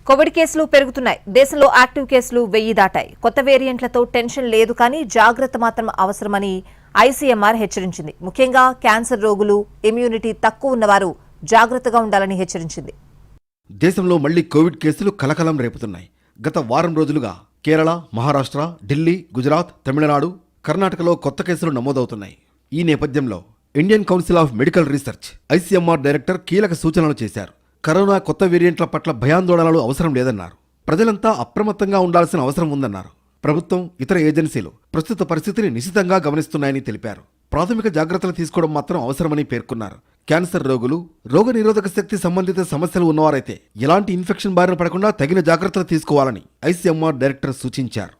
Covid కేసులు పెరుగుతున్నాయి. దేశంలో యాక్టివ్ కేసులు 1000 దాటాయి. కొత్త వేరియంట్లతో టెన్షన్ లేదు కానీ జాగ్రత్త మాత్రం అవసరమని ఐసీఎంఆర్ హెచ్చరించింది. ముఖ్యంగా క్యాన్సర్ రోగులు, ఇమ్యూనిటీ తక్కువ ఉన్నవారు జాగ్రత్తగా ఉండాలని హెచ్చరించింది. దేశంలో మళ్లీ కోవిడ్ కేసులు కలకలం రేపుతున్నాయి. గత వారం రోజులుగా కేరళ, మహారాష్ట్ర, ఢిల్లీ, గుజరాత్, తమిళనాడు, కర్ణాటకలో కొత్త కేసులు నమోదవుతున్నాయి. ఈ నేపథ్యంలో Indian council of medical research ICMR director కీలక సూచనలు చేశారు. కరోనా కొత్త వేరియంట్ల పట్ల భయాందోళనలు అవసరం లేదన్నారు. ప్రజలంతా అప్రమత్తంగా ఉండాల్సిన అవసరం ఉందన్నారు. ప్రభుత్వం, ఇతర ఏజెన్సీలు ప్రస్తుత పరిస్థితిని నిశితంగా గమనిస్తున్నాయని తెలిపారు. ప్రాథమిక జాగ్రత్తలు తీసుకోవడం మాత్రం అవసరమని పేర్కొన్నారు. క్యాన్సర్ రోగులు, రోగనిరోధక శక్తి సంబంధిత సమస్యలు ఉన్నవారైతే ఎలాంటి ఇన్ఫెక్షన్ బారిన పడకుండా తగిన జాగ్రత్తలు తీసుకోవాలని ఐసీఎంఆర్ డైరెక్టర్ సూచించారు.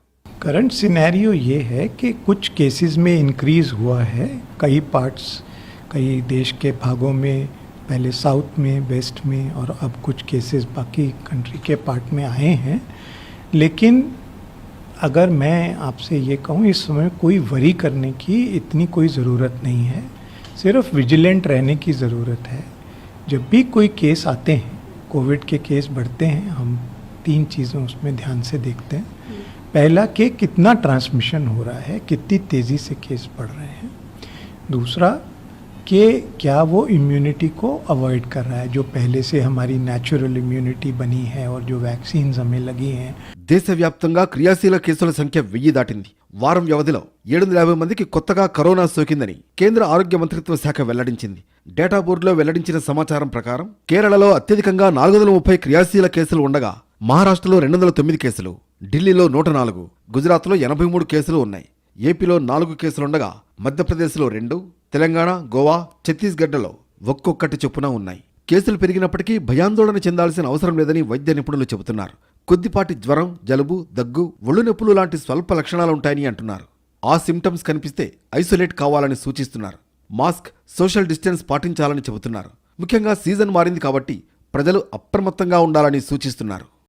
करंट सिनेरियो ये है कि कुछ केसेस में इंक्रीज हुआ है. कई पार्ट्स, कई देश के भागों में, पहले साउथ में, वेस्ट में, और अब कुछ केसेस बाकी कंट्री के पार्ट में आए हैं. लेकिन अगर मैं आपसे ये कहूँ, इस समय कोई वरी करने की इतनी कोई ज़रूरत नहीं है. सिर्फ विजिलेंट रहने की ज़रूरत है. जब भी कोई केस आते हैं, कोविड के केस बढ़ते हैं, हम 3 चीज़ें उसमें ध्यान से देखते हैं. पहला कि कितना ट्रांसमिशन हो रहा है, कितनी तेज़ी से केस बढ़ रहे हैं. दूसरा कि क्या वो इम्यूनिटी को अवॉइड कर रहा है, जो पहले से हमारी नेचुरल इम्यूनिटी बनी है और जो वैक्सीन्स हमें लगी हैं. దేశవ్యాప్తంగా క్రియాశీల కేసుల సంఖ్య 1000 దాటింది. వారం వ్యవధిలో 750 మందికి కొత్తగా కరోనా సోకిందని కేంద్ర ఆరోగ్య మంత్రిత్వ శాఖ వెల్లడించింది. డేటా బోర్డులో వెల్లడించిన సమాచారం ప్రకారం కేరళలో అత్యధికంగా 430 క్రియాశీల కేసులు ఉండగా, మహారాష్ట్రలో 209 కేసులు, ఢిల్లీలో 104, గుజరాత్లో 83 కేసులు ఉన్నాయి. ఏపీలో 4 కేసులుండగా మధ్యప్రదేశ్లో 2, తెలంగాణ, గోవా, ఛత్తీస్గఢ్లలో ఒక్కొక్కటి చొప్పున ఉన్నాయి. కేసులు పెరిగినప్పటికీ భయాందోళన చెందాల్సిన అవసరం లేదని వైద్య నిపుణులు చెబుతున్నారు. కొద్దిపాటి జ్వరం, జలుబు, దగ్గు, ఒళ్ళు నొప్పులు లాంటి స్వల్ప లక్షణాలుంటాయని అంటున్నారు. ఆ సిమ్టమ్స్ కనిపిస్తే ఐసోలేట్ కావాలని సూచిస్తున్నారు. మాస్క్, సోషల్ డిస్టెన్స్ పాటించాలని చెబుతున్నారు. ముఖ్యంగా సీజన్ మారింది కాబట్టి ప్రజలు అప్రమత్తంగా ఉండాలని సూచిస్తున్నారు.